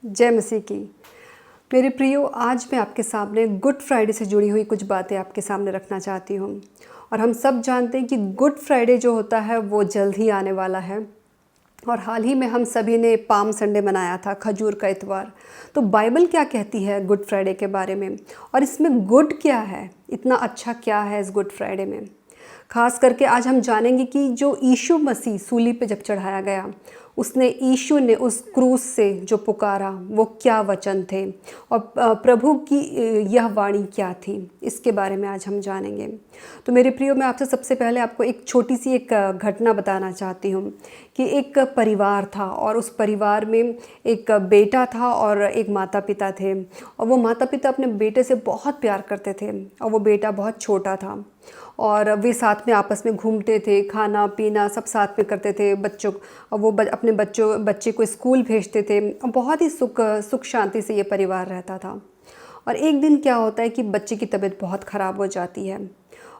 जय मसीह की। मेरे प्रियो, आज मैं आपके सामने गुड फ्राइडे से जुड़ी हुई कुछ बातें आपके सामने रखना चाहती हूँ। और हम सब जानते हैं कि गुड फ्राइडे जो होता है वो जल्द ही आने वाला है। और हाल ही में हम सभी ने पाम संडे मनाया था, खजूर का इतवार। तो बाइबल क्या कहती है गुड फ्राइडे के बारे में, और इसमें गुड क्या है, इतना अच्छा क्या है इस गुड फ्राइडे में। खास करके आज हम जानेंगे कि जो यीशु मसीह सूली पे जब चढ़ाया गया, यीशु ने उस क्रूस से जो पुकारा वो क्या वचन थे, और प्रभु की यह वाणी क्या थी, इसके बारे में आज हम जानेंगे। तो मेरे प्रियो, मैं आपसे सबसे पहले आपको एक छोटी सी एक घटना बताना चाहती हूँ कि एक परिवार था, और उस परिवार में एक बेटा था और एक माता पिता थे। और वो माता पिता अपने बेटे से बहुत प्यार करते थे, और वो बेटा बहुत छोटा था। और वे साथ में आपस में घूमते थे, खाना पीना सब साथ में करते थे। और वो अपने बच्चे को स्कूल भेजते थे, और बहुत ही सुख शांति से ये परिवार रहता था। और एक दिन क्या होता है कि बच्चे की तबीयत बहुत ख़राब हो जाती है,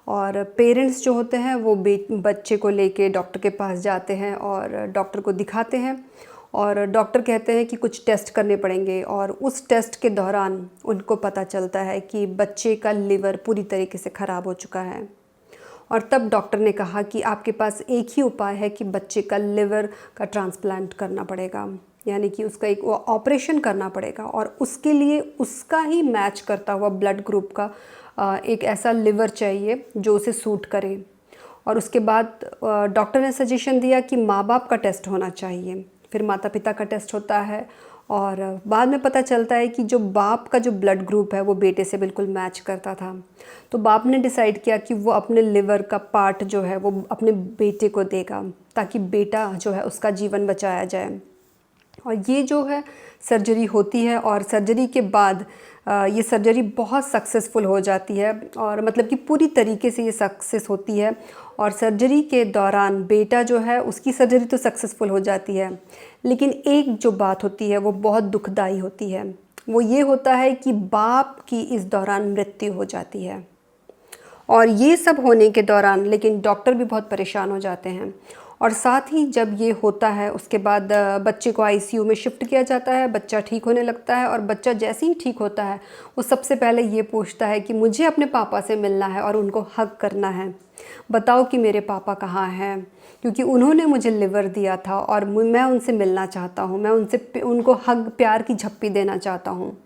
और पेरेंट्स जो होते हैं वो बच्चे को लेके डॉक्टर के पास जाते हैं और डॉक्टर को दिखाते हैं। और डॉक्टर कहते हैं कि कुछ टेस्ट करने पड़ेंगे, और उस टेस्ट के दौरान उनको पता चलता है कि बच्चे का लिवर पूरी तरीके से ख़राब हो चुका है। और तब डॉक्टर ने कहा कि आपके पास एक ही उपाय है कि बच्चे का लिवर का ट्रांसप्लांट करना पड़ेगा, यानी कि उसका एक ऑपरेशन करना पड़ेगा, और उसके लिए उसका ही मैच करता हुआ ब्लड ग्रुप का एक ऐसा लिवर चाहिए जो उसे सूट करे। और उसके बाद डॉक्टर ने सजेशन दिया कि माँ बाप का टेस्ट होना चाहिए, फिर माता पिता का टेस्ट होता है। और बाद में पता चलता है कि जो बाप का जो ब्लड ग्रुप है वो बेटे से बिल्कुल मैच करता था। तो बाप ने डिसाइड किया कि वो अपने लिवर का पार्ट जो है वो अपने बेटे को देगा, ताकि बेटा जो है उसका जीवन बचाया जाए। और ये जो है सर्जरी होती है, और सर्जरी के बाद ये सर्जरी बहुत सक्सेसफुल हो जाती है, और मतलब कि पूरी तरीके से ये सक्सेस होती है। और सर्जरी के दौरान बेटा जो है उसकी सर्जरी तो सक्सेसफुल हो जाती है, लेकिन एक जो बात होती है वो बहुत दुखदाई होती है। वो ये होता है कि बाप की इस दौरान मृत्यु हो जाती है। और ये सब होने के दौरान लेकिन डॉक्टर भी बहुत परेशान हो जाते हैं। और साथ ही जब ये होता है उसके बाद बच्चे को आईसीयू में शिफ्ट किया जाता है। बच्चा ठीक होने लगता है, और बच्चा जैसे ही ठीक होता है वो सबसे पहले ये पूछता है कि मुझे अपने पापा से मिलना है और उनको हग करना है। बताओ कि मेरे पापा कहाँ हैं, क्योंकि उन्होंने मुझे लिवर दिया था और मैं उनसे मिलना चाहता हूँ, मैं उनको हग, प्यार की झप्पी देना चाहता हूँ।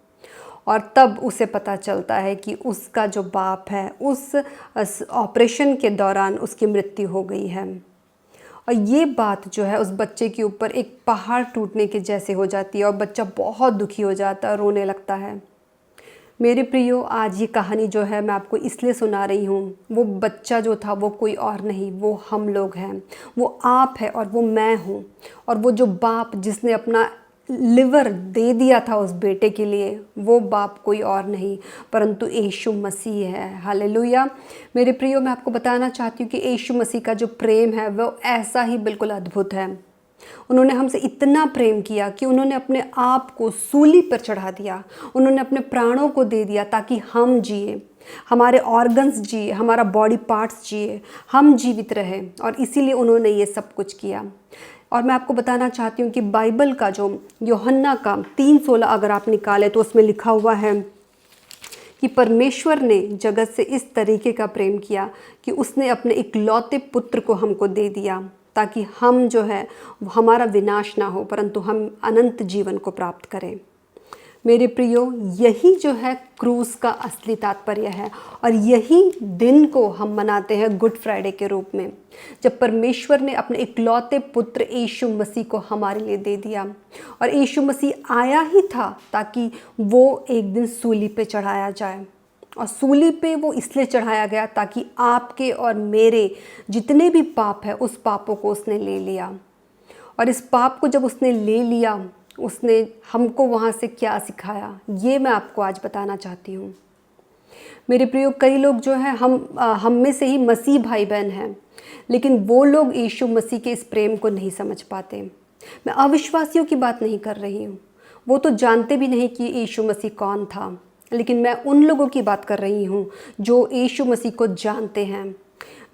और तब उसे पता चलता है कि उसका जो बाप है उस ऑपरेशन के दौरान उसकी मृत्यु हो गई है। और ये बात जो है उस बच्चे के ऊपर एक पहाड़ टूटने के जैसे हो जाती है, और बच्चा बहुत दुखी हो जाता है, रोने लगता है। मेरे प्रियो, आज ये कहानी जो है मैं आपको इसलिए सुना रही हूँ। वो बच्चा जो था वो कोई और नहीं, वो हम लोग हैं, वो आप है और वो मैं हूँ। और वो जो बाप जिसने अपना लिवर दे दिया था उस बेटे के लिए, वो बाप कोई और नहीं परंतु यीशु मसीह है। हालेलुया। मेरे प्रियो, मैं आपको बताना चाहती हूँ कि यीशु मसीह का जो प्रेम है वो ऐसा ही बिल्कुल अद्भुत है। उन्होंने हमसे इतना प्रेम किया कि उन्होंने अपने आप को सूली पर चढ़ा दिया। उन्होंने अपने प्राणों को दे दिया ताकि हम जिए, हमारे ऑर्गन्स जिए, हमारा बॉडी पार्ट्स जिए, हम जीवित रहें। और इसीलिए उन्होंने ये सब कुछ किया। और मैं आपको बताना चाहती हूँ कि बाइबल का जो यूहन्ना का 3:16 अगर आप निकालें तो उसमें लिखा हुआ है कि परमेश्वर ने जगत से इस तरीके का प्रेम किया कि उसने अपने इकलौते पुत्र को हमको दे दिया, ताकि हम जो है हमारा विनाश ना हो परंतु हम अनंत जीवन को प्राप्त करें। मेरे प्रियो, यही जो है क्रूस का असली तात्पर्य है, और यही दिन को हम मनाते हैं गुड फ्राइडे के रूप में, जब परमेश्वर ने अपने इकलौते पुत्र यीशु मसीह को हमारे लिए दे दिया। और यीशु मसीह आया ही था ताकि वो एक दिन सूली पे चढ़ाया जाए। और सूली पे वो इसलिए चढ़ाया गया ताकि आपके और मेरे जितने भी पाप है उस पापों को उसने ले लिया। और इस पाप को जब उसने ले लिया, उसने हमको वहाँ से क्या सिखाया, ये मैं आपको आज बताना चाहती हूँ। मेरे प्रियो, कई लोग जो है हम में से ही मसीह भाई बहन हैं, लेकिन वो लोग यीशु मसीह के इस प्रेम को नहीं समझ पाते। मैं अविश्वासियों की बात नहीं कर रही हूँ, वो तो जानते भी नहीं कि यीशु मसीह कौन था, लेकिन मैं उन लोगों की बात कर रही हूँ जो यीशु मसीह को जानते हैं।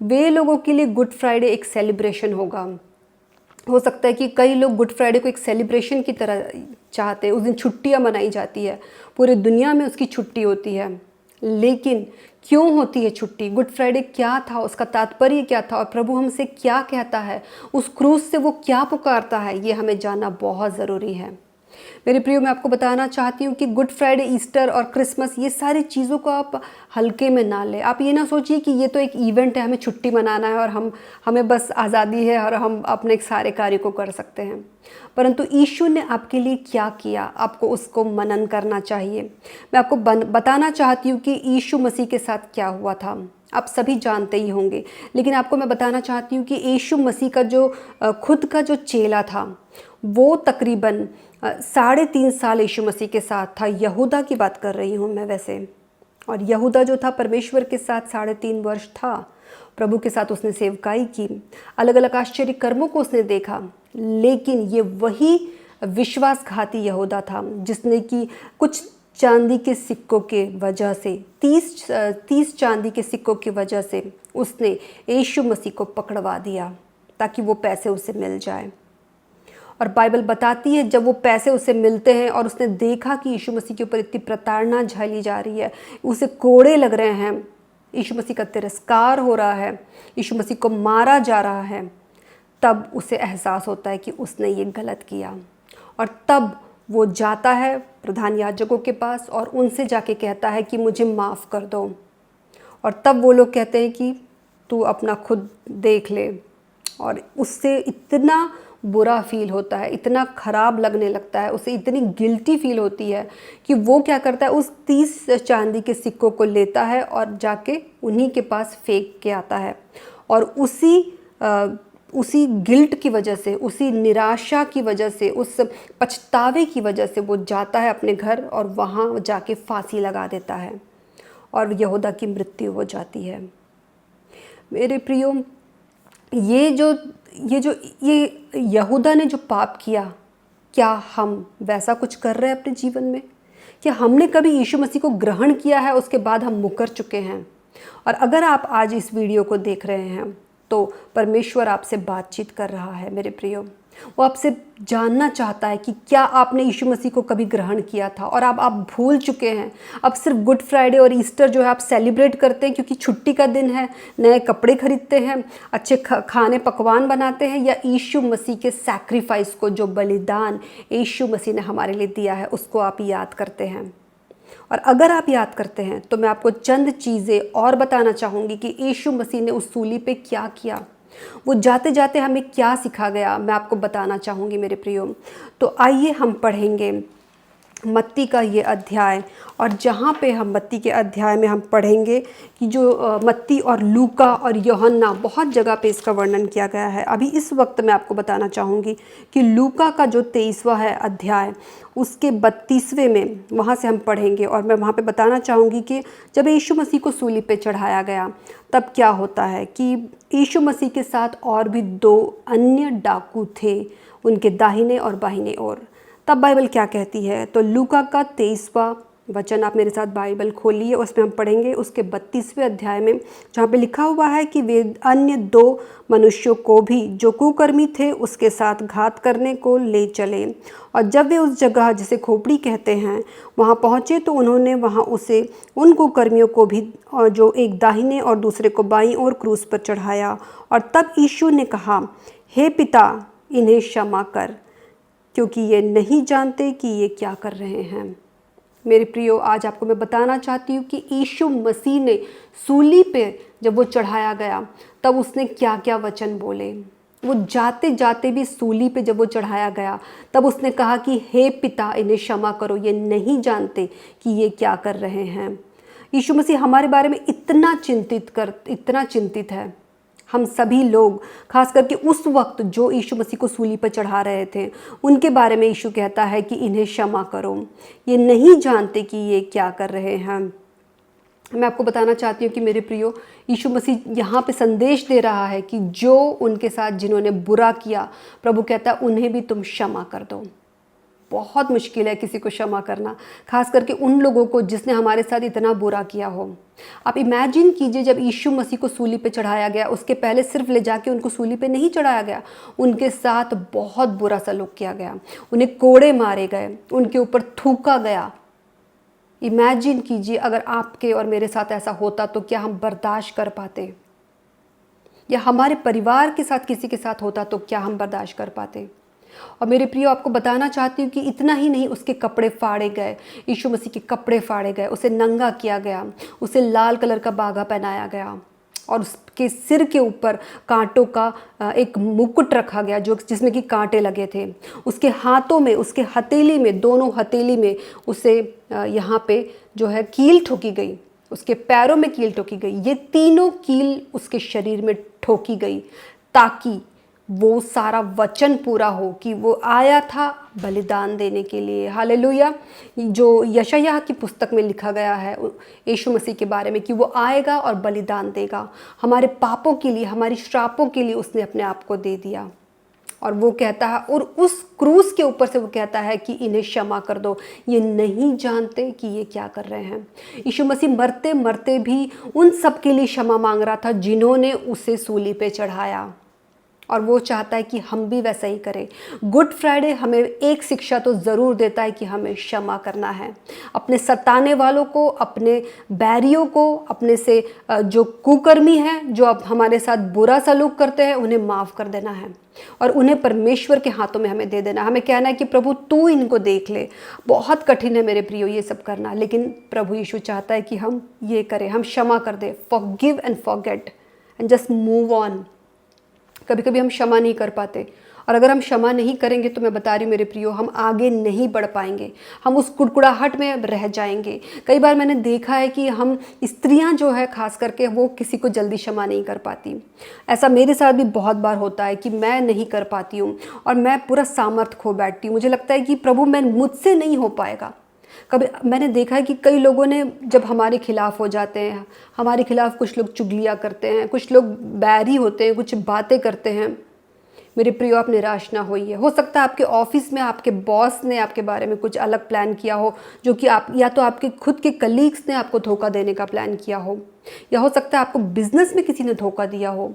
वे लोगों के लिए गुड फ्राइडे एक सेलिब्रेशन होगा, हो सकता है कि कई लोग गुड फ्राइडे को एक सेलिब्रेशन की तरह चाहते हैं। उस दिन छुट्टियां मनाई जाती है, पूरी दुनिया में उसकी छुट्टी होती है। लेकिन क्यों होती है छुट्टी? गुड फ्राइडे क्या था, उसका तात्पर्य क्या था और प्रभु हमसे क्या कहता है, उस क्रूस से वो क्या पुकारता है, ये हमें जानना बहुत ज़रूरी है। मेरे प्रियो, मैं आपको बताना चाहती हूँ कि गुड फ्राइडे, ईस्टर और क्रिसमस, ये सारी चीज़ों को आप हल्के में ना लें। आप ये ना सोचिए कि ये तो एक इवेंट है, हमें छुट्टी मनाना है और हमें बस आज़ादी है और हम अपने सारे कार्य को कर सकते हैं। परंतु यीशु ने आपके लिए क्या किया, आपको उसको मनन करना चाहिए। मैं आपको बताना चाहती हूँ कि यीशु मसीह के साथ क्या हुआ था। आप सभी जानते ही होंगे, लेकिन आपको मैं बताना चाहती हूँ कि यीशु मसीह का जो खुद का जो चेला था, वो तकरीबन 3.5 साल यीशु मसीह के साथ था। यहूदा की बात कर रही हूँ मैं वैसे। और यहूदा जो था परमेश्वर के साथ 3.5 वर्ष था। प्रभु के साथ उसने सेवकाई की, अलग अलग आश्चर्य कर्मों को उसने देखा। लेकिन ये वही विश्वासघाती यहूदा था जिसने कि कुछ चांदी के सिक्कों के वजह से 30 चांदी के सिक्कों की वजह से उसने यीशु मसीह को पकड़वा दिया ताकि वो पैसे उसे मिल जाए। और बाइबल बताती है जब वो पैसे उसे मिलते हैं और उसने देखा कि यीशु मसीह के ऊपर इतनी प्रताड़ना झेली जा रही है, उसे कोड़े लग रहे हैं, यीशु मसीह का तिरस्कार हो रहा है, यीशु मसीह को मारा जा रहा है, तब उसे एहसास होता है कि उसने ये गलत किया। और तब वो जाता है प्रधान याजकों के पास और उनसे जाके कहता है कि मुझे माफ़ कर दो। और तब वो लोग कहते हैं कि तू अपना खुद देख ले। और उससे इतना बुरा फील होता है, इतना ख़राब लगने लगता है, उसे इतनी गिल्टी फील होती है कि वो क्या करता है, उस 30 चांदी के सिक्कों को लेता है और जाके उन्हीं के पास फेंक के आता है। और उसी गिल्ट की वजह से, उसी निराशा की वजह से, उस पछतावे की वजह से वो जाता है अपने घर और वहाँ जाके फांसी लगा देता है और यहूदा की मृत्यु हो जाती है। मेरे प्रियो, ये यहूदा ने जो पाप किया, क्या हम वैसा कुछ कर रहे हैं अपने जीवन में? क्या हमने कभी यीशु मसीह को ग्रहण किया है, उसके बाद हम मुकर चुके हैं? और अगर आप आज इस वीडियो को देख रहे हैं तो परमेश्वर आपसे बातचीत कर रहा है मेरे प्रियो। वो आपसे जानना चाहता है कि क्या आपने यीशु मसीह को कभी ग्रहण किया था और आप भूल चुके हैं। अब सिर्फ गुड फ्राइडे और ईस्टर जो है आप सेलिब्रेट करते हैं क्योंकि छुट्टी का दिन है, नए कपड़े खरीदते हैं, अच्छे खाने पकवान बनाते हैं, या यीशु मसीह के सैक्रिफाइस को, जो बलिदान यीशु मसीह ने हमारे लिए दिया है, उसको आप याद करते हैं? और अगर आप याद करते हैं तो मैं आपको चंद चीज़ें और बताना चाहूँगी कि यीशु मसीह ने उस सूली पे क्या किया, वो जाते जाते हमें क्या सिखा गया, मैं आपको बताना चाहूँगी मेरे प्रियो। तो आइए हम पढ़ेंगे मत्ती का ये अध्याय। और जहाँ पे हम मत्ती के अध्याय में हम पढ़ेंगे कि जो मत्ती और लूका और यूहन्ना, बहुत जगह पे इसका वर्णन किया गया है। अभी इस वक्त मैं आपको बताना चाहूँगी कि लूका का जो 23वां है अध्याय, उसके 32वें में वहाँ से हम पढ़ेंगे। और मैं वहाँ पे बताना चाहूँगी कि जब यीशु मसीह को सूली पे चढ़ाया गया तब क्या होता है कि यीशु मसीह के साथ और भी 2 अन्य डाकू थे, उनके दाहिने और बाहिने ओर। तब बाइबल क्या कहती है? तो लूका का 23वां वचन, आप मेरे साथ बाइबल खोलिए, उसमें हम पढ़ेंगे उसके 32वें अध्याय में, जहाँ पे लिखा हुआ है कि वे अन्य 2 मनुष्यों को भी जो कुकर्मी थे उसके साथ घात करने को ले चले। और जब वे उस जगह जिसे खोपड़ी कहते हैं वहाँ पहुँचे तो उन्होंने वहाँ उन कुकर्मियों को भी, जो एक दाहिने और दूसरे को बाईं ओर क्रूस पर चढ़ाया। और तब यीशु ने कहा, हे पिता, इन्हें क्षमा कर, क्योंकि ये नहीं जानते कि ये क्या कर रहे हैं। मेरे प्रियो, आज आपको मैं बताना चाहती हूँ कि यीशु मसीह ने सूली पे जब वो चढ़ाया गया तब उसने क्या क्या वचन बोले। वो जाते जाते भी सूली पे जब वो चढ़ाया गया तब उसने कहा कि हे पिता, इन्हें क्षमा करो, ये नहीं जानते कि ये क्या कर रहे हैं। यीशु मसीह हमारे बारे में इतना चिंतित है। हम सभी लोग, खास करके उस वक्त जो यीशु मसीह को सूली पर चढ़ा रहे थे, उनके बारे में यीशु कहता है कि इन्हें क्षमा करो, ये नहीं जानते कि ये क्या कर रहे हैं। मैं आपको बताना चाहती हूँ कि मेरे प्रियो, यीशु मसीह यहाँ पे संदेश दे रहा है कि जो उनके साथ जिन्होंने बुरा किया, प्रभु कहता है उन्हें भी तुम क्षमा कर दो। बहुत मुश्किल है किसी को क्षमा करना, खास करके उन लोगों को जिसने हमारे साथ इतना बुरा किया हो। आप इमेजिन कीजिए, जब यीशु मसीह को सूली पे चढ़ाया गया, उसके पहले सिर्फ ले जाके उनको सूली पे नहीं चढ़ाया गया, उनके साथ बहुत बुरा सलूक किया गया, उन्हें कोड़े मारे गए, उनके ऊपर थूका गया। इमेजिन कीजिए अगर आपके और मेरे साथ ऐसा होता तो क्या हम बर्दाश्त कर पाते, या हमारे परिवार के साथ किसी के साथ होता तो क्या हम बर्दाश्त कर पाते। और मेरे प्रियो, आपको बताना चाहती हूँ कि इतना ही नहीं, उसके कपड़े फाड़े गए, यीशु मसीह के कपड़े फाड़े गए, उसे नंगा किया गया, उसे लाल कलर का बागा पहनाया गया और उसके सिर के ऊपर कांटों का एक मुकुट रखा गया जिसमें कि कांटे लगे थे। उसके हाथों में, उसके हथेली में, दोनों हथेली में उसे यहाँ पे जो है कील ठोकी गई, उसके पैरों में कील ठोकी गई। ये तीनों कील उसके शरीर में ठोकी गई ताकि वो सारा वचन पूरा हो कि वो आया था बलिदान देने के लिए। हालेलुया। जो यशायाह की पुस्तक में लिखा गया है यीशु मसीह के बारे में कि वो आएगा और बलिदान देगा हमारे पापों के लिए, हमारी श्रापों के लिए उसने अपने आप को दे दिया। और वो कहता है, और उस क्रूस के ऊपर से वो कहता है कि इन्हें क्षमा कर दो, ये नहीं जानते कि ये क्या कर रहे हैं। यीशु मसीह मरते मरते भी उन सब के लिए क्षमा मांग रहा था जिन्होंने उसे सूली पे चढ़ाया, और वो चाहता है कि हम भी वैसा ही करें। गुड फ्राइडे हमें एक शिक्षा तो ज़रूर देता है कि हमें क्षमा करना है, अपने सताने वालों को, अपने बैरियों को, अपने से जो कुकर्मी हैं, जो अब हमारे साथ बुरा सलूक करते हैं, उन्हें माफ़ कर देना है और उन्हें परमेश्वर के हाथों में हमें दे देना। हमें कहना है कि प्रभु तू इनको देख ले। बहुत कठिन है मेरे प्रियो ये सब करना, लेकिन प्रभु यीशु चाहता है कि हम ये करें, हम क्षमा कर दें, forgive and forget and just move on. कभी कभी हम क्षमा नहीं कर पाते, और अगर हम क्षमा नहीं करेंगे तो मैं बता रही हूँ मेरे प्रियो, हम आगे नहीं बढ़ पाएंगे, हम उस कुड़कुड़ाहट में रह जाएंगे। कई बार मैंने देखा है कि हम स्त्रियां जो है खास करके, वो किसी को जल्दी क्षमा नहीं कर पाती। ऐसा मेरे साथ भी बहुत बार होता है कि मैं नहीं कर पाती हूँ और मैं पूरा सामर्थ्य खो बैठती हूँ। मुझे लगता है कि प्रभु मुझसे नहीं हो पाएगा। कभी मैंने देखा है कि कई लोगों ने जब हमारे खिलाफ़ हो जाते हैं, हमारे खिलाफ़ कुछ लोग चुगलियाँ करते हैं, कुछ लोग बैरी होते हैं, कुछ बातें करते हैं, मेरे प्रियो आप निराश ना होइए। हो सकता है आपके ऑफिस में आपके बॉस ने आपके बारे में कुछ अलग प्लान किया हो, जो कि आप, या तो आपके खुद के कलीग्स ने आपको धोखा देने का प्लान किया हो, या हो सकता है आपको बिजनेस में किसी ने धोखा दिया हो।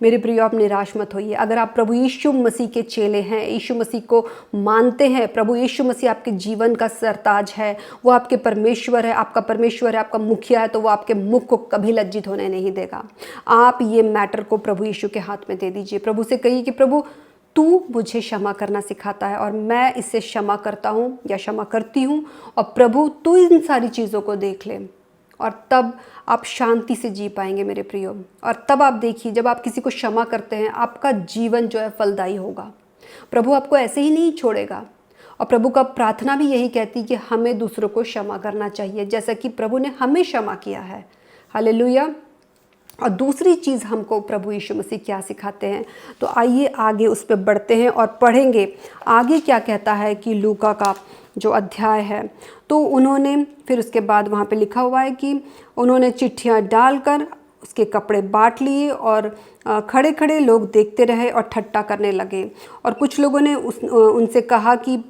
मेरे प्रियो आप निराश मत होइए। अगर आप प्रभु यीशु मसीह के चेले हैं, यीशु मसीह को मानते हैं, प्रभु यीशु मसीह आपके जीवन का सरताज है, वो आपके परमेश्वर है, आपका परमेश्वर है, आपका मुखिया है, तो वो आपके मुख को कभी लज्जित होने नहीं देगा। आप ये मैटर को प्रभु यीशु के हाथ में दे दीजिए। प्रभु से कहिए कि प्रभु तू मुझे क्षमा करना सिखाता है और मैं इससे क्षमा करता हूँ या क्षमा करती हूँ, और प्रभु तू इन सारी चीज़ों को देख ले, और तब आप शांति से जी पाएंगे मेरे प्रियो। और तब आप देखिए, जब आप किसी को क्षमा करते हैं, आपका जीवन जो है फलदायी होगा। प्रभु आपको ऐसे ही नहीं छोड़ेगा, और प्रभु का प्रार्थना भी यही कहती है कि हमें दूसरों को क्षमा करना चाहिए, जैसा कि प्रभु ने हमें क्षमा किया है। हालेलुया। और दूसरी चीज़ हमको प्रभु यीशु मसीह क्या सिखाते हैं, तो आइए आगे उस पर बढ़ते हैं और पढ़ेंगे आगे क्या कहता है कि लूका का जो अध्याय है। तो उन्होंने फिर उसके बाद वहाँ पे लिखा हुआ है कि उन्होंने चिट्ठियाँ डालकर उसके कपड़े बांट लिए, और खड़े खड़े लोग देखते रहे और ठट्टा करने लगे। और कुछ लोगों ने उनसे कहा कि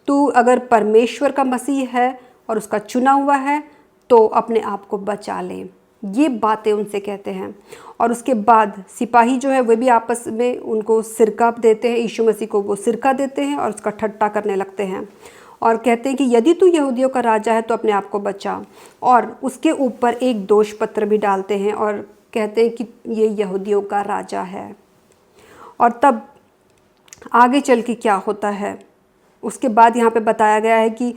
तू अगर परमेश्वर का मसीह है और उसका चुना हुआ है तो अपने आप को बचा ले। ये बातें उनसे कहते हैं। और उसके बाद सिपाही जो है वे भी आपस में उनको सिरका देते हैं, यीशु मसीह को वो सिरका देते हैं और उसका ठट्टा करने लगते हैं, और कहते हैं कि यदि तू यहूदियों का राजा है तो अपने आप को बचा। और उसके ऊपर एक दोष पत्र भी डालते हैं और कहते हैं कि ये यहूदियों का राजा है। और तब आगे चल के क्या होता है, उसके बाद यहाँ पे बताया गया है कि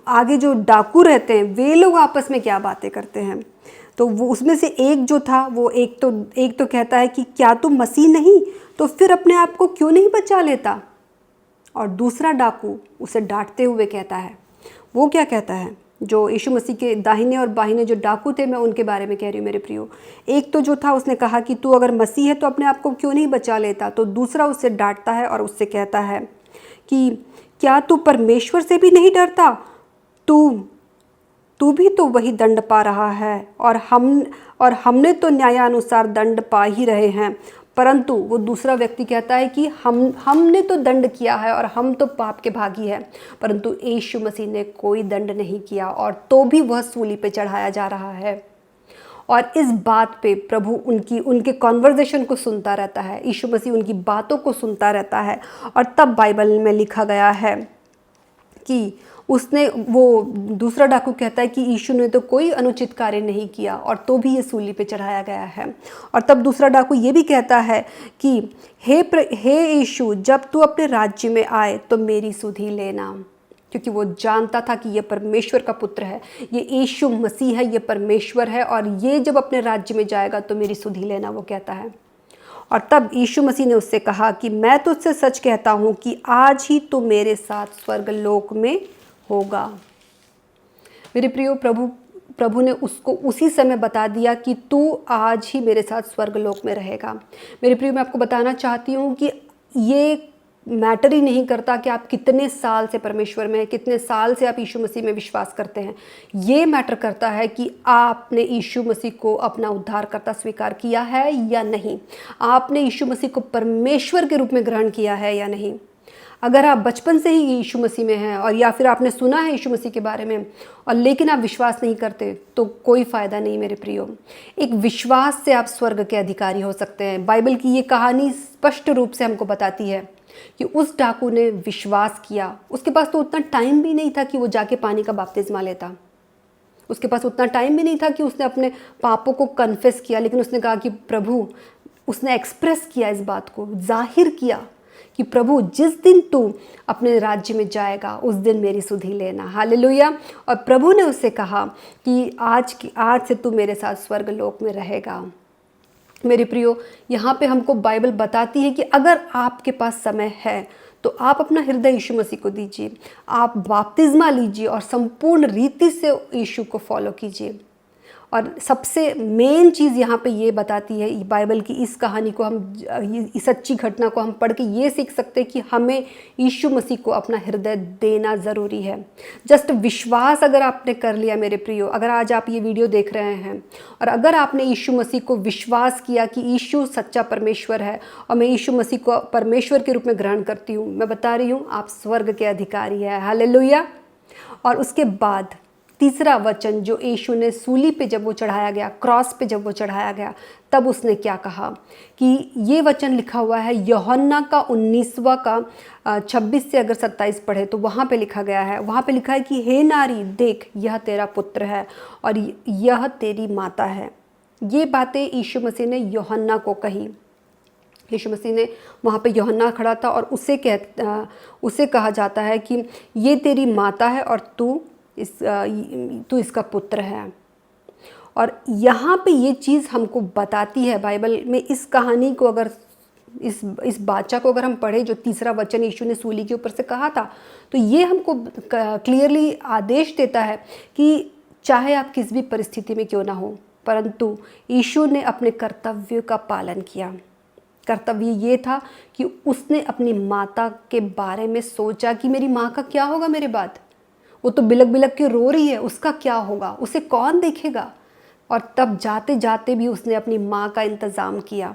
आगे जो डाकू रहते हैं वे लोग आपस में क्या बातें करते हैं। तो वो उसमें से एक जो था, वो एक तो कहता है कि क्या तू मसीह नहीं तो फिर अपने आप को क्यों नहीं बचा लेता। और दूसरा डाकू उसे डांटते हुए कहता है, वो क्या कहता है, जो यीशु मसीह के दाहिने और बाहिने जो डाकू थे, मैं उनके बारे में कह रही हूँ मेरे प्रियो। एक तो जो था उसने कहा कि तू अगर मसीह है तो अपने आप को क्यों नहीं बचा लेता। तो दूसरा उससे डांटता है और उससे कहता है कि क्या तू परमेश्वर से भी नहीं डरता, तू भी तो वही दंड पा रहा है, और हमने तो न्यायानुसार दंड पा ही रहे हैं, परंतु वो दूसरा व्यक्ति कहता है कि हमने तो दंड किया है और हम तो पाप के भागी हैं, परंतु यीशु मसीह ने कोई दंड नहीं किया और तो भी वह सूली पे चढ़ाया जा रहा है। और इस बात पे प्रभु उनके कॉन्वर्जेशन को सुनता रहता है, यीशु मसीह उनकी बातों को सुनता रहता है। और तब बाइबल में लिखा गया है कि वो दूसरा डाकू कहता है कि यीशु ने तो कोई अनुचित कार्य नहीं किया और तो भी ये सूली पे चढ़ाया गया है। और तब दूसरा डाकू ये भी कहता है कि हे यीशु, जब तू अपने राज्य में आए तो मेरी सुधि लेना, क्योंकि वो जानता था कि ये परमेश्वर का पुत्र है, ये यीशु मसीह है, ये परमेश्वर है, और ये जब अपने राज्य में जाएगा तो मेरी सुधि लेना, वो कहता है। और तब यीशु मसीह ने उससे कहा कि मैं तुझसे सच कहता हूँ कि आज ही तू मेरे साथ स्वर्गलोक में होगा। मेरे प्रियो, प्रभु ने उसको उसी समय बता दिया कि तू आज ही मेरे साथ स्वर्गलोक में रहेगा। मेरे प्रियो, मैं आपको बताना चाहती हूँ कि ये मैटर ही नहीं करता कि आप कितने साल से परमेश्वर में हैं, कितने साल से आप यीशु मसीह में विश्वास करते हैं। ये मैटर करता है कि आपने यीशु मसीह को अपना उद्धारकर्ता स्वीकार किया है या नहीं, आपने यीशु मसीह को परमेश्वर के रूप में ग्रहण किया है या नहीं। अगर आप बचपन से ही यीशु मसीह में हैं और या फिर आपने सुना है यीशु मसीह के बारे में और लेकिन आप विश्वास नहीं करते, तो कोई फ़ायदा नहीं मेरे प्रियो। एक विश्वास से आप स्वर्ग के अधिकारी हो सकते हैं। बाइबल की ये कहानी स्पष्ट रूप से हमको बताती है कि उस डाकू ने विश्वास किया। उसके पास तो उतना टाइम भी नहीं था कि वो जाके पानी का बपतिस्मा लेता, उसके पास उतना टाइम भी नहीं था कि उसने अपने पापों को कन्फेस किया, लेकिन उसने कहा कि प्रभु, उसने एक्सप्रेस किया, इस बात को जाहिर किया कि प्रभु, जिस दिन तू अपने राज्य में जाएगा उस दिन मेरी सुधि लेना। हालेलुया। और प्रभु ने उससे कहा कि आज से तू मेरे साथ स्वर्गलोक में रहेगा। मेरे प्रियो, यहाँ पे हमको बाइबल बताती है कि अगर आपके पास समय है तो आप अपना हृदय यीशु मसीह को दीजिए, आप बपतिस्मा लीजिए और संपूर्ण रीति से यीशु को फॉलो कीजिए। और सबसे मेन चीज़ यहाँ पे ये बताती है, बाइबल की इस कहानी को इस सच्ची घटना को हम पढ़ के ये सीख सकते हैं कि हमें यीशु मसीह को अपना हृदय देना ज़रूरी है। जस्ट विश्वास अगर आपने कर लिया मेरे प्रियो, अगर आज आप ये वीडियो देख रहे हैं और अगर आपने यीशु मसीह को विश्वास किया कि यीशु सच्चा परमेश्वर है और मैं यीशु मसीह को परमेश्वर के रूप में ग्रहण करती हूँ, मैं बता रही हूँ आप स्वर्ग के अधिकारी हैं। हालेलुया। और उसके बाद तीसरा वचन जो यीशु ने सूली पे जब वो चढ़ाया गया, क्रॉस पे जब वो चढ़ाया गया, तब उसने क्या कहा कि ये वचन लिखा हुआ है यूहन्ना का 19वां का 26 से अगर 27 पढ़े तो वहाँ पे लिखा गया है, वहाँ पे लिखा है कि हे नारी, देख यह तेरा पुत्र है और यह तेरी माता है। ये बातें यीशु मसीह ने यूहन्ना को कही। यीशु मसीह ने वहाँ पे यूहन्ना खड़ा था और उसे कहा जाता है कि ये तेरी माता है और तू इसका पुत्र है। और यहाँ पे ये चीज़ हमको बताती है बाइबल में, इस कहानी को अगर इस बाचा को अगर हम पढ़े, जो तीसरा वचन यीशु ने सूली के ऊपर से कहा था, तो ये हमको क्लियरली आदेश देता है कि चाहे आप किस भी परिस्थिति में क्यों ना हो, परंतु यीशु ने अपने कर्तव्य का पालन किया। कर्तव्य ये था कि उसने अपनी माता के बारे में सोचा कि मेरी माँ का क्या होगा मेरे बाद, वो तो बिलक बिलक के रो रही है, उसका क्या होगा, उसे कौन देखेगा। और तब जाते जाते भी उसने अपनी माँ का इंतज़ाम किया।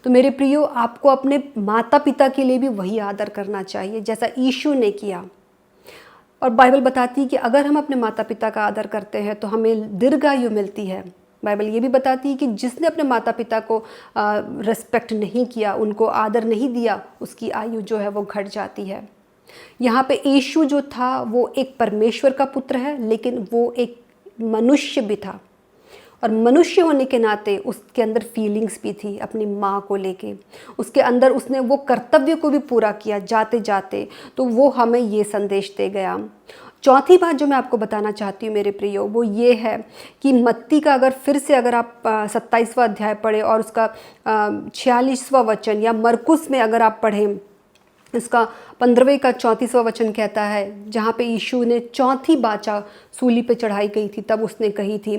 तो मेरे प्रियो, आपको अपने माता पिता के लिए भी वही आदर करना चाहिए जैसा यीशु ने किया। और बाइबल बताती है कि अगर हम अपने माता पिता का आदर करते हैं तो हमें दीर्घायु मिलती है। बाइबल ये भी बताती है कि जिसने अपने माता पिता को रिस्पेक्ट नहीं किया, उनको आदर नहीं दिया, उसकी आयु जो है वो घट जाती है। यहाँ पे यीशु जो था वो एक परमेश्वर का पुत्र है, लेकिन वो एक मनुष्य भी था और मनुष्य होने के नाते उसके अंदर फीलिंग्स भी थी अपनी माँ को लेके। उसके अंदर उसने वो कर्तव्य को भी पूरा किया जाते जाते। तो वो हमें ये संदेश दे गया। चौथी बात जो मैं आपको बताना चाहती हूँ मेरे प्रियो, वो ये है कि मत्ती का अगर आप 27वां अध्याय पढ़े और उसका 46वां वचन, या मरकुस में अगर आप पढ़ें, इसका 15वें का 34वां वचन कहता है, जहाँ पे यीशु ने चौथी बाचा सूली पे चढ़ाई गई थी, तब उसने कही थी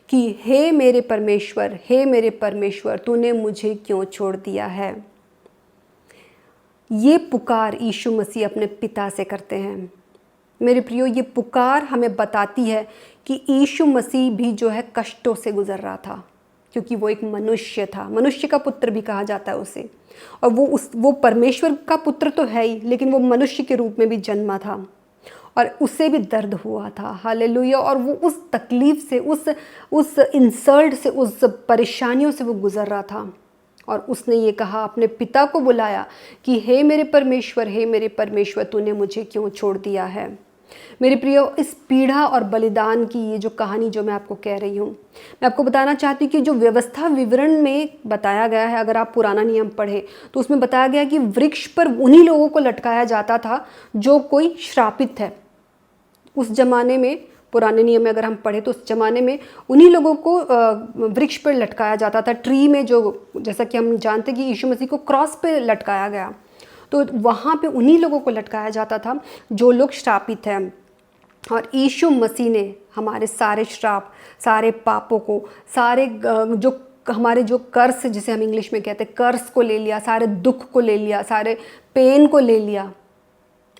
कि हे मेरे परमेश्वर, तूने मुझे क्यों छोड़ दिया है। ये पुकार यीशु मसीह अपने पिता से करते हैं। मेरे प्रियो, ये पुकार हमें बताती है कि यीशु मसीह भी जो है कष्टों से गुजर रहा था। क्योंकि वो एक मनुष्य था, मनुष्य का पुत्र भी कहा जाता है उसे। और वो परमेश्वर का पुत्र तो है ही, लेकिन वो मनुष्य के रूप में भी जन्मा था और उसे भी दर्द हुआ था। हालेलुया। और वो उस तकलीफ़ से, उस इंसल्ट से, उस परेशानियों से वो गुज़र रहा था। और उसने ये कहा, अपने पिता को बुलाया कि हे मेरे परमेश्वर, हे मेरे परमेश्वर, तूने मुझे क्यों छोड़ दिया है। मेरे प्रियो, इस पीड़ा और बलिदान की ये जो कहानी जो मैं आपको कह रही हूँ, मैं आपको बताना चाहती हूँ कि जो व्यवस्था विवरण में बताया गया है, अगर आप पुराना नियम पढ़े तो उसमें बताया गया कि वृक्ष पर उन्हीं लोगों को लटकाया जाता था जो कोई श्रापित है। उस ज़माने में, पुराने नियम में अगर हम पढ़े तो उस ज़माने में उन्हीं लोगों को वृक्ष पर लटकाया जाता था, ट्री में, जो जैसा कि हम जानते कि यीशु मसीह को क्रॉस पे लटकाया गया, तो वहाँ पे उन्हीं लोगों को लटकाया जाता था जो लोग श्रापित हैं। और यीशु मसीह ने हमारे सारे श्राप, सारे पापों को, सारे जो हमारे जो कर्स, जिसे हम इंग्लिश में कहते हैं कर्स, को ले लिया, सारे दुख को ले लिया, सारे पेन को ले लिया।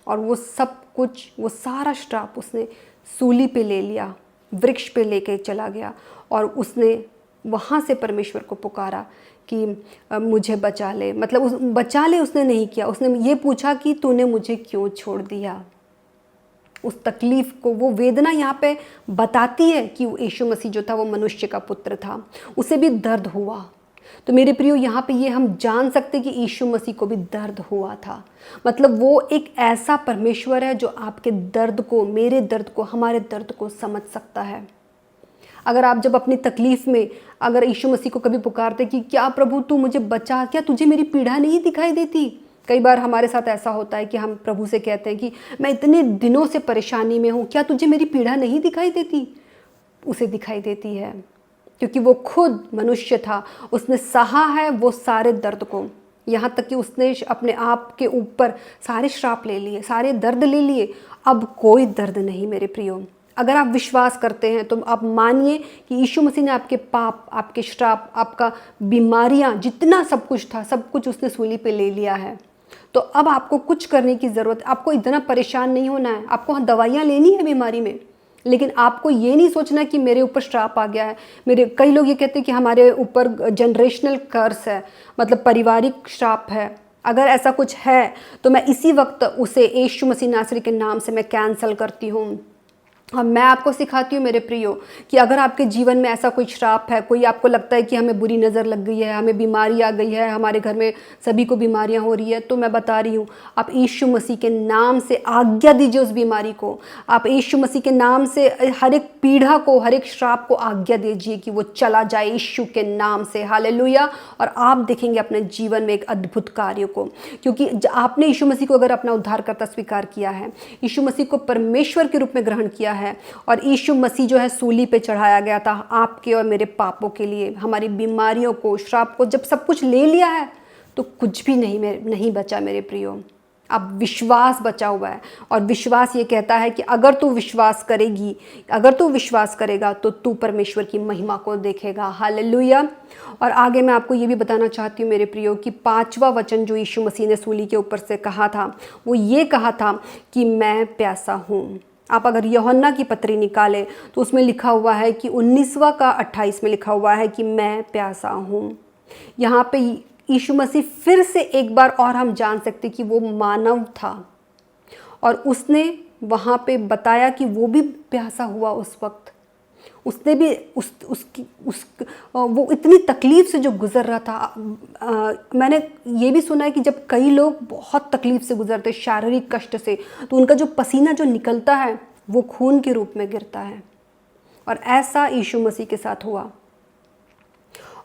और वो सब कुछ, वो सारा श्राप उसने सूली पे ले लिया, वृक्ष पे लेके चला गया। और उसने वहाँ से परमेश्वर को पुकारा कि मुझे बचा ले। मतलब बचा ले उसने नहीं किया, उसने ये पूछा कि तूने मुझे क्यों छोड़ दिया। उस तकलीफ़ को, वो वेदना यहाँ पे बताती है कि यीशु मसीह जो था वो मनुष्य का पुत्र था, उसे भी दर्द हुआ। तो मेरे प्रियो, यहाँ पे ये हम जान सकते कि यीशु मसीह को भी दर्द हुआ था। मतलब वो एक ऐसा परमेश्वर है जो आपके दर्द को, मेरे दर्द को, हमारे दर्द को समझ सकता है। अगर आप जब अपनी तकलीफ़ में अगर यीशु मसीह को कभी पुकारते कि क्या प्रभु तू मुझे बचा, क्या तुझे मेरी पीड़ा नहीं दिखाई देती। कई बार हमारे साथ ऐसा होता है कि हम प्रभु से कहते हैं कि मैं इतने दिनों से परेशानी में हूँ, क्या तुझे मेरी पीड़ा नहीं दिखाई देती। उसे दिखाई देती है, क्योंकि वो खुद मनुष्य था, उसने सहा है वो सारे दर्द को। यहाँ तक कि उसने अपने आप के ऊपर सारे श्राप ले लिए, सारे दर्द ले लिए। अब कोई दर्द नहीं मेरे प्रियो। अगर आप विश्वास करते हैं तो आप मानिए कि यीशु मसीह ने आपके पाप, आपके श्राप, आपका बीमारियाँ, जितना सब कुछ था, सब कुछ उसने सूली पे ले लिया है। तो अब आपको कुछ करने की ज़रूरत, आपको इतना परेशान नहीं होना है। आपको दवाइयाँ लेनी है बीमारी में, लेकिन आपको ये नहीं सोचना कि मेरे ऊपर श्राप आ गया है। कई लोग ये कहते हैं कि हमारे ऊपर जनरेशनल कर्स है, मतलब पारिवारिक श्राप है। अगर ऐसा कुछ है तो मैं इसी वक्त उसे यीशु मसीह नासरी के नाम से मैं कैंसिल करती हूँ। और मैं आपको सिखाती हूँ मेरे प्रियो कि अगर आपके जीवन में ऐसा कोई श्राप है, कोई आपको लगता है कि हमें बुरी नज़र लग गई है, हमें बीमारी आ गई है, हमारे घर में सभी को बीमारियाँ हो रही है, तो मैं बता रही हूँ, आप यीशु मसीह के नाम से आज्ञा दीजिए उस बीमारी को। आप यीशु मसीह के नाम से हर एक पीड़ा को, हर एक श्राप को आज्ञा दीजिए कि वो चला जाए यीशु के नाम से। हालेलुया। और आप देखेंगे अपने जीवन में एक अद्भुत कार्य को, क्योंकि आपने यीशु मसीह को अगर अपना उद्धारकर्ता स्वीकार किया है, यीशु मसीह को परमेश्वर के रूप में ग्रहण किया है, और यीशु मसीह जो है सूली पे चढ़ाया गया था आपके और मेरे पापों के लिए, हमारी बीमारियों को, श्राप को, जब सब कुछ ले लिया है तो कुछ भी नहीं बचा मेरे प्रियो। अब विश्वास बचा हुआ है, और विश्वास ये कहता है कि अगर तू विश्वास करेगी, अगर तू विश्वास करेगा तो तू परमेश्वर की महिमा को देखेगा। हालेलुया। और आगे मैं आपको ये भी बताना चाहती हूँ मेरे प्रियो कि 5वां वचन जो यीशु मसीह ने सूली के ऊपर से कहा था, वो ये कहा था कि मैं प्यासा हूँ। आप अगर यूहन्ना की पत्री निकालें तो उसमें लिखा हुआ है कि 19वां का 28 में लिखा हुआ है कि मैं प्यासा हूँ। यहाँ पे यीशु मसीह फिर से एक बार और हम जान सकते कि वो मानव था, और उसने वहाँ पे बताया कि वो भी प्यासा हुआ उस वक्त। उसने भी वो इतनी तकलीफ़ से जो गुज़र रहा था। मैंने ये भी सुना है कि जब कई लोग बहुत तकलीफ़ से गुज़रते, शारीरिक कष्ट से, तो उनका जो पसीना जो निकलता है वो खून के रूप में गिरता है। और ऐसा यीशु मसीह के साथ हुआ।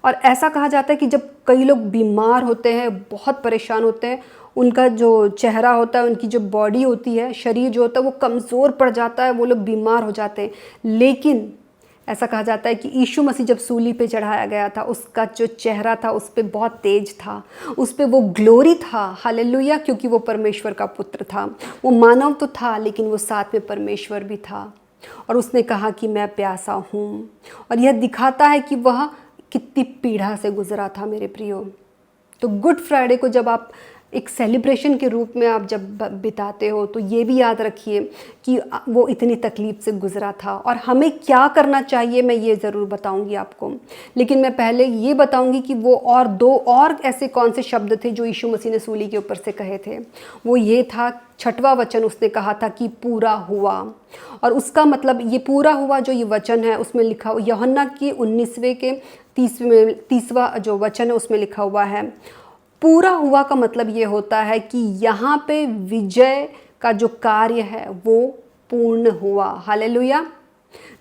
और ऐसा कहा जाता है कि जब कई लोग बीमार होते हैं, बहुत परेशान होते हैं, उनका जो चेहरा होता है, उनकी जो बॉडी होती है, शरीर जो होता है, वो कमज़ोर पड़ जाता है, वो लोग बीमार हो जाते हैं। लेकिन ऐसा कहा जाता है कि यीशु मसीह जब सूली पे चढ़ाया गया था, उसका जो चेहरा था उस पर बहुत तेज था, उस पर वो ग्लोरी था। हालेलुया। क्योंकि वो परमेश्वर का पुत्र था, वो मानव तो था लेकिन वो साथ में परमेश्वर भी था। और उसने कहा कि मैं प्यासा हूँ, और यह दिखाता है कि वह कितनी पीड़ा से गुजरा था मेरे प्रियो। तो गुड फ्राइडे को जब आप एक सेलिब्रेशन के रूप में आप जब बिताते हो तो ये भी याद रखिए कि वो इतनी तकलीफ़ से गुज़रा था और हमें क्या करना चाहिए मैं ये ज़रूर बताऊंगी आपको। लेकिन मैं पहले ये बताऊंगी कि वो और 2 और ऐसे कौन से शब्द थे जो यीशु मसीह ने सूली के ऊपर से कहे थे। वो ये था, 6वां वचन उसने कहा था कि पूरा हुआ। और उसका मतलब ये पूरा हुआ जो ये वचन है उसमें लिखा हुआ, यूहन्ना की 19वें के 30वां जो वचन है उसमें लिखा हुआ है, पूरा हुआ का मतलब ये होता है कि यहाँ पे विजय का जो कार्य है वो पूर्ण हुआ। हालेलुया।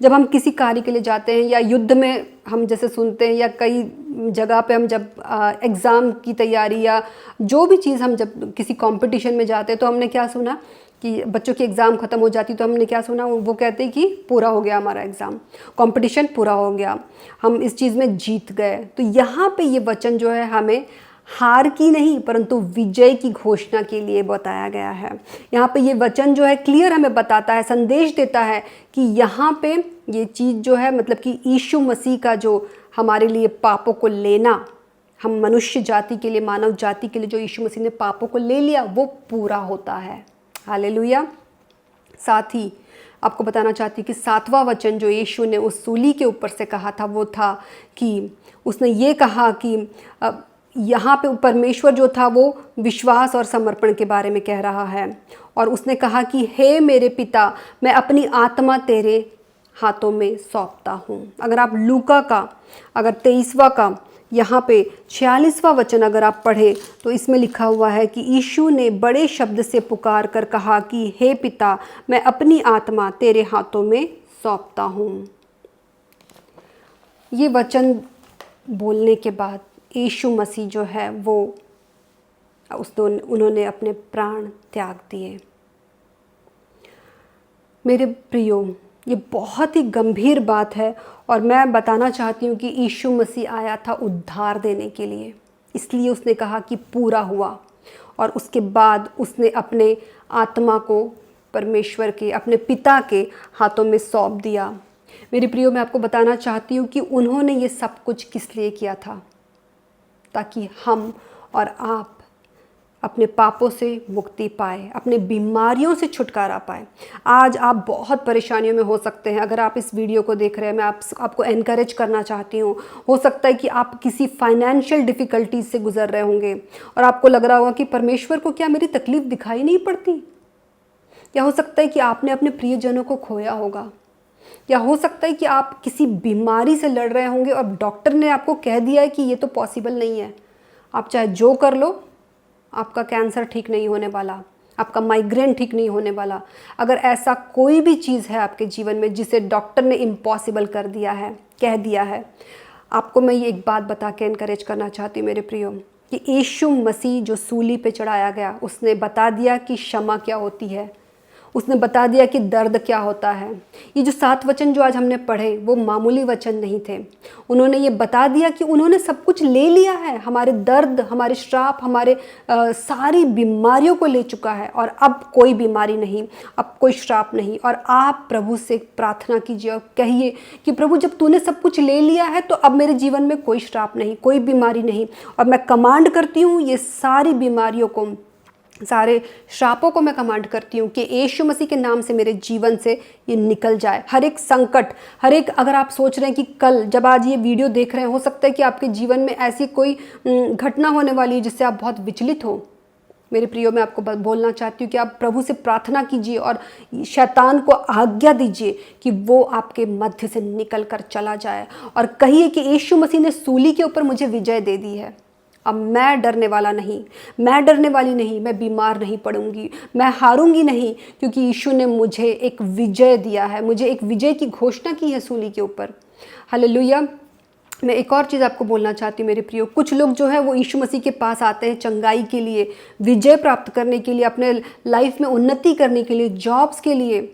जब हम किसी कार्य के लिए जाते हैं या युद्ध में हम जैसे सुनते हैं, या कई जगह पे हम जब एग्ज़ाम की तैयारी या जो भी चीज़ हम जब किसी कंपटीशन में जाते हैं तो हमने क्या सुना कि बच्चों की एग्ज़ाम ख़त्म हो जाती तो हमने क्या सुना, वो कहते हैं कि पूरा हो गया हमारा एग्ज़ाम, कंपटीशन पूरा हो गया, हम इस चीज़ में जीत गए। तो यहाँ पे ये वचन जो है हमें हार की नहीं परंतु विजय की घोषणा के लिए बताया गया है। यहाँ पे ये वचन जो है क्लियर हमें बताता है, संदेश देता है कि यहाँ पे ये चीज़ जो है मतलब कि यीशु मसीह का जो हमारे लिए पापों को लेना, हम मनुष्य जाति के लिए, मानव जाति के लिए जो यीशु मसीह ने पापों को ले लिया वो पूरा होता है। हालेलुया। साथ ही आपको बताना चाहती हूँ कि 7वां वचन जो यीशु ने उस सूली के ऊपर से कहा था वो था कि उसने ये कहा कि यहाँ पे परमेश्वर जो था वो विश्वास और समर्पण के बारे में कह रहा है। और उसने कहा कि हे मेरे पिता, मैं अपनी आत्मा तेरे हाथों में सौंपता हूँ। अगर आप लूका का अगर 23वां का यहाँ पे 46वां वचन अगर आप पढ़े तो इसमें लिखा हुआ है कि यीशु ने बड़े शब्द से पुकार कर कहा कि हे पिता, मैं अपनी आत्मा तेरे हाथों में सौंपता हूँ। ये वचन बोलने के बाद यीशु मसीह जो है वो उन्होंने अपने प्राण त्याग दिए। मेरे प्रियो, ये बहुत ही गंभीर बात है और मैं बताना चाहती हूँ कि यीशु मसीह आया था उद्धार देने के लिए, इसलिए उसने कहा कि पूरा हुआ। और उसके बाद उसने अपने आत्मा को परमेश्वर के, अपने पिता के हाथों में सौंप दिया। मेरे प्रियो, मैं आपको बताना चाहती हूँ कि उन्होंने ये सब कुछ किस लिए किया था, ताकि हम और आप अपने पापों से मुक्ति पाए, अपने बीमारियों से छुटकारा पाए। आज आप बहुत परेशानियों में हो सकते हैं। अगर आप इस वीडियो को देख रहे हैं, मैं आपको एनकरेज करना चाहती हूँ। हो सकता है कि आप किसी फाइनेंशियल डिफ़िकल्टीज से गुजर रहे होंगे और आपको लग रहा होगा कि परमेश्वर को क्या मेरी तकलीफ़ दिखाई नहीं पड़ती। या हो सकता है कि आपने अपने प्रियजनों को खोया होगा, या हो सकता है कि आप किसी बीमारी से लड़ रहे होंगे और डॉक्टर ने आपको कह दिया है कि ये तो पॉसिबल नहीं है, आप चाहे जो कर लो आपका कैंसर ठीक नहीं होने वाला, आपका माइग्रेन ठीक नहीं होने वाला। अगर ऐसा कोई भी चीज़ है आपके जीवन में जिसे डॉक्टर ने इम्पॉसिबल कर दिया है, कह दिया है, आपको मैं ये एक बात बता के इनकरेज करना चाहती हूँ मेरे प्रियो, कि यीशु मसीह जो सूली पे चढ़ाया गया, उसने बता दिया कि क्षमा क्या होती है, उसने बता दिया कि दर्द क्या होता है। ये जो 7 वचन जो आज हमने पढ़े वो मामूली वचन नहीं थे। उन्होंने ये बता दिया कि उन्होंने सब कुछ ले लिया है, हमारे दर्द, हमारे श्राप, हमारे सारी बीमारियों को ले चुका है और अब कोई बीमारी नहीं, अब कोई श्राप नहीं। और आप प्रभु से प्रार्थना कीजिए और कहिए कि प्रभु, जब तूने सब कुछ ले लिया है तो अब मेरे जीवन में कोई श्राप नहीं, कोई बीमारी नहीं। और मैं कमांड करती हूँ ये सारी बीमारियों को, सारे श्रापों को मैं कमांड करती हूँ कि यीशु मसीह के नाम से मेरे जीवन से ये निकल जाए। हर एक संकट, हर एक, अगर आप सोच रहे हैं कि कल जब आज ये वीडियो देख रहे हैं, हो सकता है कि आपके जीवन में ऐसी कोई घटना होने वाली है जिससे आप बहुत विचलित हो। मेरे प्रियो, मैं आपको बोलना चाहती हूँ कि आप प्रभु से प्रार्थना कीजिए और शैतान को आज्ञा दीजिए कि वो आपके मध्य से निकल कर चला जाए और कहिए कि यीशु मसीह ने सूली के ऊपर मुझे विजय दे दी है। अब मैं डरने वाला नहीं, मैं डरने वाली नहीं, मैं बीमार नहीं पड़ूंगी, मैं हारूंगी नहीं, क्योंकि यीशु ने मुझे एक विजय दिया है, मुझे एक विजय की घोषणा की है सूली के ऊपर। हालेलुया। मैं एक और चीज़ आपको बोलना चाहती हूँ मेरे प्रियो, कुछ लोग जो है वो यीशु मसीह के पास आते हैं चंगाई के लिए, विजय प्राप्त करने के लिए, अपने लाइफ में उन्नति करने के लिए, जॉब्स के लिए,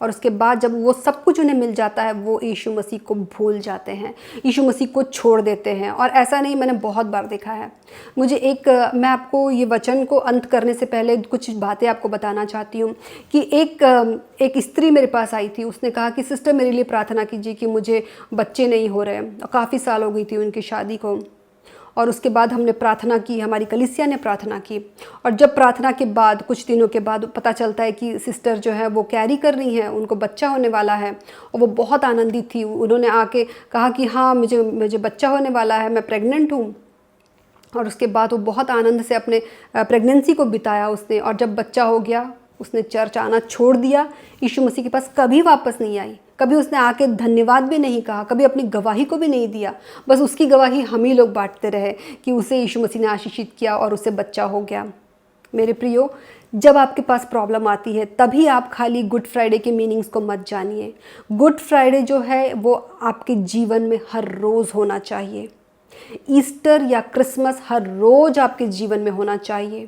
और उसके बाद जब वो सब कुछ उन्हें मिल जाता है वो यीशु मसीह को भूल जाते हैं, यीशु मसीह को छोड़ देते हैं। और ऐसा नहीं, मैंने बहुत बार देखा है। मैं आपको ये वचन को अंत करने से पहले कुछ बातें आपको बताना चाहती हूँ कि एक स्त्री मेरे पास आई थी। उसने कहा कि सिस्टर, मेरे लिए प्रार्थना कीजिए कि मुझे बच्चे नहीं हो रहे, काफ़ी साल हो गई थी उनकी शादी को। और उसके बाद हमने प्रार्थना की, हमारी कलीसिया ने प्रार्थना की। और जब प्रार्थना के बाद कुछ दिनों के बाद पता चलता है कि सिस्टर जो है वो कैरी कर रही हैं, उनको बच्चा होने वाला है, और वो बहुत आनंदित थी। उन्होंने आके कहा कि हाँ, मुझे बच्चा होने वाला है, मैं प्रेग्नेंट हूँ। और उसके बाद वो बहुत आनंद से अपने प्रेगनेंसी को बिताया उसने। और जब बच्चा हो गया, उसने चर्च आना छोड़ दिया, यीशु मसीह के पास कभी वापस नहीं आई, कभी उसने आके धन्यवाद भी नहीं कहा, कभी अपनी गवाही को भी नहीं दिया। बस उसकी गवाही हम ही लोग बांटते रहे कि उसे यीशु मसीह ने आशीषित किया और उसे बच्चा हो गया। मेरे प्रियो, जब आपके पास प्रॉब्लम आती है तभी आप खाली गुड फ्राइडे के मीनिंग्स को मत जानिए। गुड फ्राइडे जो है वो आपके जीवन में हर रोज़ होना चाहिए। ईस्टर या क्रिसमस हर रोज़ आपके जीवन में होना चाहिए।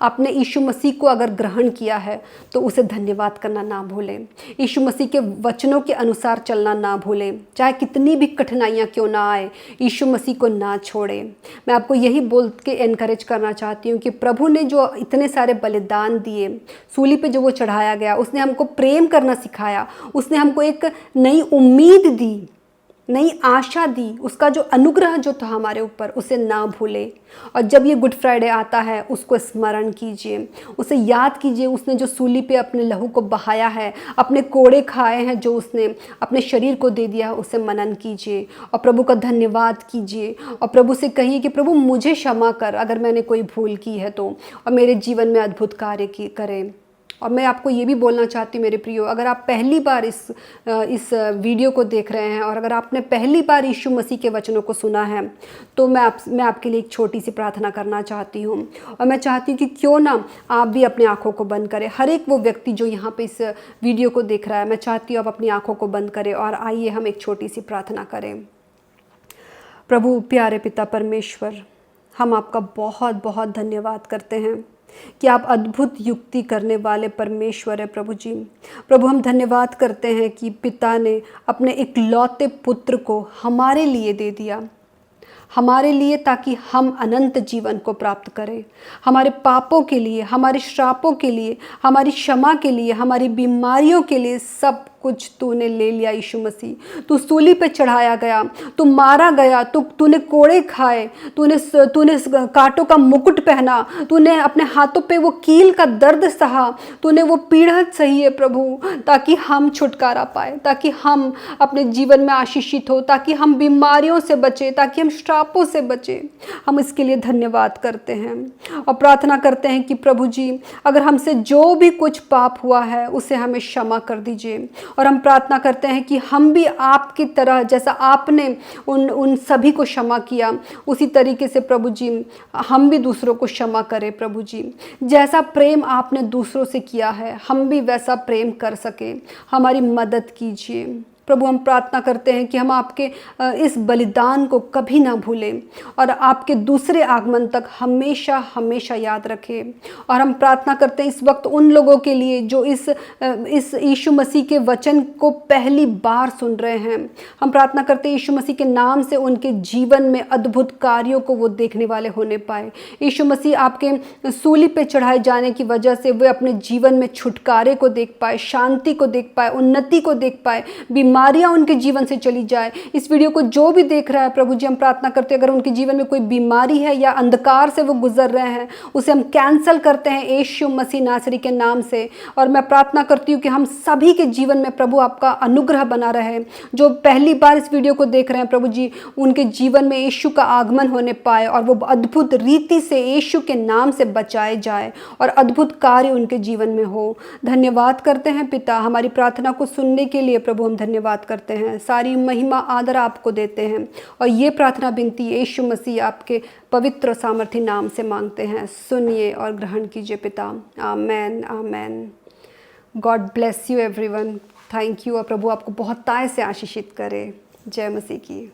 आपने यीशु मसीह को अगर ग्रहण किया है तो उसे धन्यवाद करना ना भूलें। यीशु मसीह के वचनों के अनुसार चलना ना भूलें, चाहे कितनी भी कठिनाइयाँ क्यों ना आए, यीशु मसीह को ना छोड़ें। मैं आपको यही बोल के एनकरेज करना चाहती हूँ कि प्रभु ने जो इतने सारे बलिदान दिए, सूली पे जो वो चढ़ाया गया, उसने हमको प्रेम करना सिखाया, उसने हमको एक नई उम्मीद दी, नई आशा दी। उसका जो अनुग्रह जो था हमारे ऊपर, उसे ना भूले। और जब ये गुड फ्राइडे आता है उसको स्मरण कीजिए, उसे याद कीजिए। उसने जो सूली पे अपने लहू को बहाया है, अपने कोड़े खाए हैं, जो उसने अपने शरीर को दे दिया है, उसे मनन कीजिए और प्रभु का धन्यवाद कीजिए। और प्रभु से कहिए कि प्रभु मुझे क्षमा कर अगर मैंने कोई भूल की है तो, और मेरे जीवन में अद्भुत कार्य करें। और मैं आपको ये भी बोलना चाहती हूँ मेरे प्रियो, अगर आप पहली बार इस वीडियो को देख रहे हैं और अगर आपने पहली बार यीशु मसीह के वचनों को सुना है तो मैं आपके लिए एक छोटी सी प्रार्थना करना चाहती हूँ। और मैं चाहती हूँ कि क्यों ना आप भी अपनी आँखों को बंद करें। हर एक वो व्यक्ति जो यहाँ पे इस वीडियो को देख रहा है, मैं चाहती हूँ आप अपनी आँखों को बंद करें और आइए हम एक छोटी सी प्रार्थना करें। प्रभु प्यारे पिता परमेश्वर, हम आपका बहुत बहुत धन्यवाद करते हैं कि आप अद्भुत युक्ति करने वाले परमेश्वर है प्रभु जी। प्रभु हम धन्यवाद करते हैं कि पिता ने अपने इकलौते पुत्र को हमारे लिए दे दिया, हमारे लिए, ताकि हम अनंत जीवन को प्राप्त करें। हमारे पापों के लिए, हमारे श्रापों के लिए, हमारी क्षमा के लिए, हमारी बीमारियों के लिए सब कुछ तूने ले लिया यीशु मसीह। तू सूली पे चढ़ाया गया, तू मारा गया, तूने कोड़े खाए, तूने कांटों का मुकुट पहना, तूने अपने हाथों पे वो कील का दर्द सहा, तूने वो पीड़त सही है प्रभु, ताकि हम छुटकारा पाए, ताकि हम अपने जीवन में आशीषित हो, ताकि हम बीमारियों से बचे, ताकि हम श्रापों से बचे। हम इसके लिए धन्यवाद करते हैं और प्रार्थना करते हैं कि प्रभु जी, अगर हमसे जो भी कुछ पाप हुआ है उसे हमें क्षमा कर दीजिए। और हम प्रार्थना करते हैं कि हम भी आपकी तरह, जैसा आपने उन सभी को क्षमा किया, उसी तरीके से प्रभु जी हम भी दूसरों को क्षमा करें। प्रभु जी, जैसा प्रेम आपने दूसरों से किया है, हम भी वैसा प्रेम कर सकें। हमारी मदद कीजिए प्रभु। हम प्रार्थना करते हैं कि हम आपके इस बलिदान को कभी ना भूलें और आपके दूसरे आगमन तक हमेशा हमेशा याद रखें। और हम प्रार्थना करते हैं इस वक्त उन लोगों के लिए जो इस यीशु मसीह के वचन को पहली बार सुन रहे हैं। हम प्रार्थना करते हैं यीशु मसीह के नाम से उनके जीवन में अद्भुत कार्यों को वो देखने वाले होने पाए। यीशु मसीह आपके सूली पे चढ़ाए जाने की वजह से वे अपने जीवन में छुटकारे को देख पाए, शांति को देख पाए, उन्नति को देख पाए, बीमारियां उनके जीवन से चली जाए। इस वीडियो को जो भी देख रहा है प्रभु जी, हम प्रार्थना करते हैं अगर उनके जीवन में कोई बीमारी है या अंधकार से वो गुजर रहे हैं, उसे हम कैंसल करते हैं यीशु मसीह नासरी के नाम से। और मैं प्रार्थना करती हूँ कि हम सभी के जीवन में प्रभु आपका अनुग्रह बना रहे। जो पहली बार इस वीडियो को देख रहे हैं प्रभु जी, उनके जीवन में यीशु का आगमन होने पाए और वो अद्भुत रीति से यीशु के नाम से बचाए जाए और अद्भुत कार्य उनके जीवन में हो। धन्यवाद करते हैं पिता, हमारी प्रार्थना को सुनने के लिए प्रभु हम धन्यवाद करते हैं। सारी महिमा आदर आपको देते हैं और ये प्रार्थना विनती यीशु मसीह आपके पवित्र सामर्थी नाम से मांगते हैं। सुनिए और ग्रहण कीजिए पिता। आमेन आमेन। God bless you everyone. Thank you. और प्रभु आपको बहुत ताय से आशीषित करे। जय मसीह की।